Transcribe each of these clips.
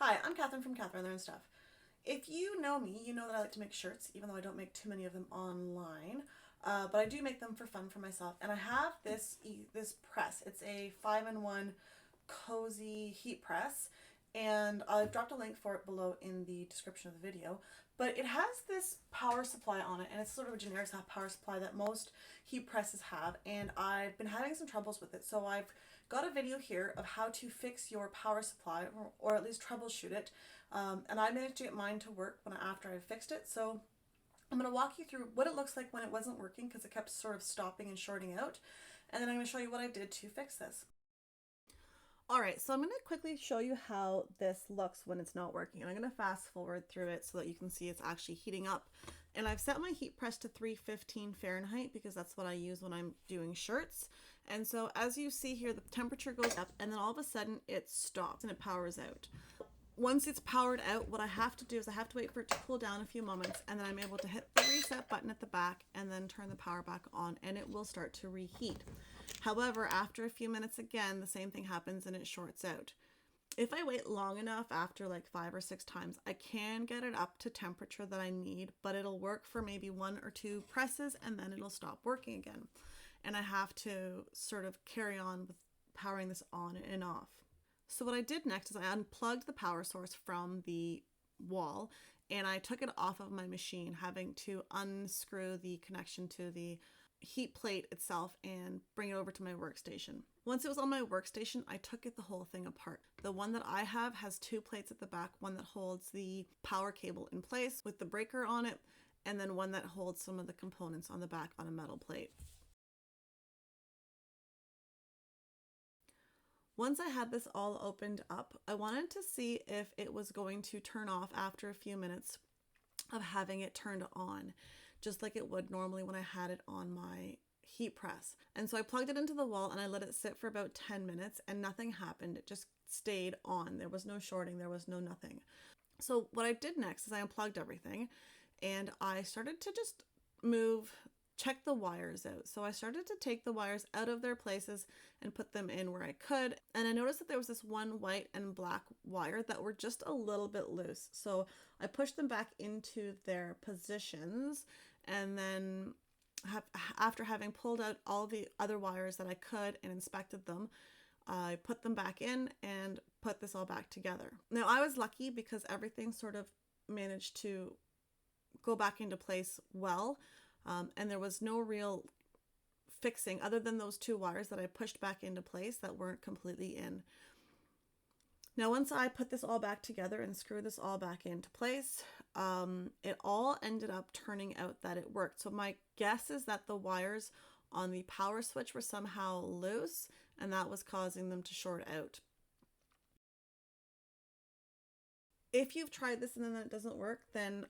Hi, I'm Catherine from Catherine Learn Stuff. If you know me, you know that I like to make shirts, even though I don't make too many of them online. But I do make them for fun for myself. And I have this press. It's a 5-in-1 cozy heat press. And I've dropped a link for it below in the description of the video. But it has this power supply on it, and it's sort of a generic power supply that most heat presses have. And I've been having some troubles with it, so I've got a video here of how to fix your power supply, or at least troubleshoot it. And I managed to get mine to work after I fixed it. So I'm going to walk you through what it looks like when it wasn't working, because it kept sort of stopping and shorting out. And then I'm going to show you what I did to fix this. Alright, so I'm going to quickly show you how this looks when it's not working. And I'm going to fast forward through it so that you can see it's actually heating up. And I've set my heat press to 315 Fahrenheit because that's what I use when I'm doing shirts. And so as you see here, the temperature goes up and then all of a sudden it stops and it powers out. Once it's powered out, what I have to do is I have to wait for it to cool down a few moments, and then I'm able to hit the reset button at the back and then turn the power back on, and it will start to reheat. However, after a few minutes again, the same thing happens and it shorts out. If I wait long enough, after like 5 or 6 times, I can get it up to temperature that I need, but it'll work for maybe 1 or 2 presses and then it'll stop working again. And I have to sort of carry on with powering this on and off. So what I did next is I unplugged the power source from the wall and I took it off of my machine, having to unscrew the connection to the heat plate itself and bring it over to my workstation. Once it was on my workstation, I took the whole thing apart. The one that I have has 2 plates at the back, one that holds the power cable in place with the breaker on it, and then one that holds some of the components on the back on a metal plate. Once I had this all opened up, I wanted to see if it was going to turn off after a few minutes of having it turned on, just like it would normally when I had it on my heat press. And so I plugged it into the wall and I let it sit for about 10 minutes and nothing happened. It just stayed on. There was no shorting, there was no nothing. So what I did next is I unplugged everything and I started to just check the wires out. So I started to take the wires out of their places and put them in where I could. And I noticed that there was this one white and black wire that were just a little bit loose. So I pushed them back into their positions, and then after having pulled out all the other wires that I could and inspected them, I put them back in and put this all back together. Now I was lucky because everything sort of managed to go back into place well. And there was no real fixing other than those 2 wires that I pushed back into place that weren't completely in. Now, once I put this all back together and screwed this all back into place, it all ended up turning out that it worked. So my guess is that the wires on the power switch were somehow loose, and that was causing them to short out. If you've tried this and then it doesn't work, then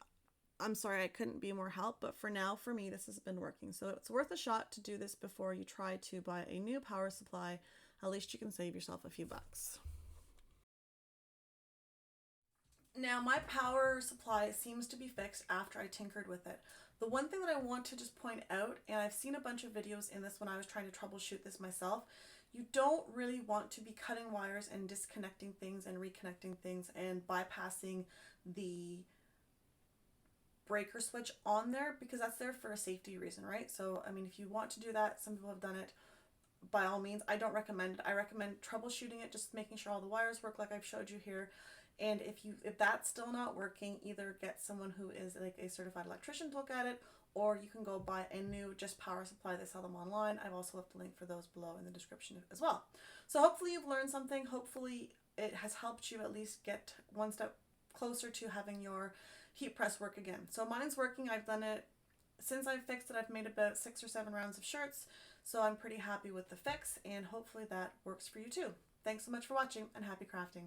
I'm sorry I couldn't be more help, but for now, for me, this has been working. So it's worth a shot to do this before you try to buy a new power supply. At least you can save yourself a few bucks. Now my power supply seems to be fixed after I tinkered with it. The one thing that I want to just point out, and I've seen a bunch of videos in this when I was trying to troubleshoot this myself, you don't really want to be cutting wires and disconnecting things and reconnecting things and bypassing the breaker switch on there, because that's there for a safety reason, right? So I mean, if you want to do that, some people have done it, by all means. I don't recommend it. I recommend troubleshooting it, just making sure all the wires work like I've showed you here. And if that's still not working, either get someone who is like a certified electrician to look at it, or you can go buy a new just power supply. They sell them online. I've also left a link for those below in the description as well. So hopefully you've learned something. Hopefully it has helped you at least get one step closer to having your heat press work again. So mine's working. I've done it since I've fixed it. I've made about 6 or 7 rounds of shirts, so I'm pretty happy with the fix, and hopefully that works for you too. Thanks so much for watching, and happy crafting.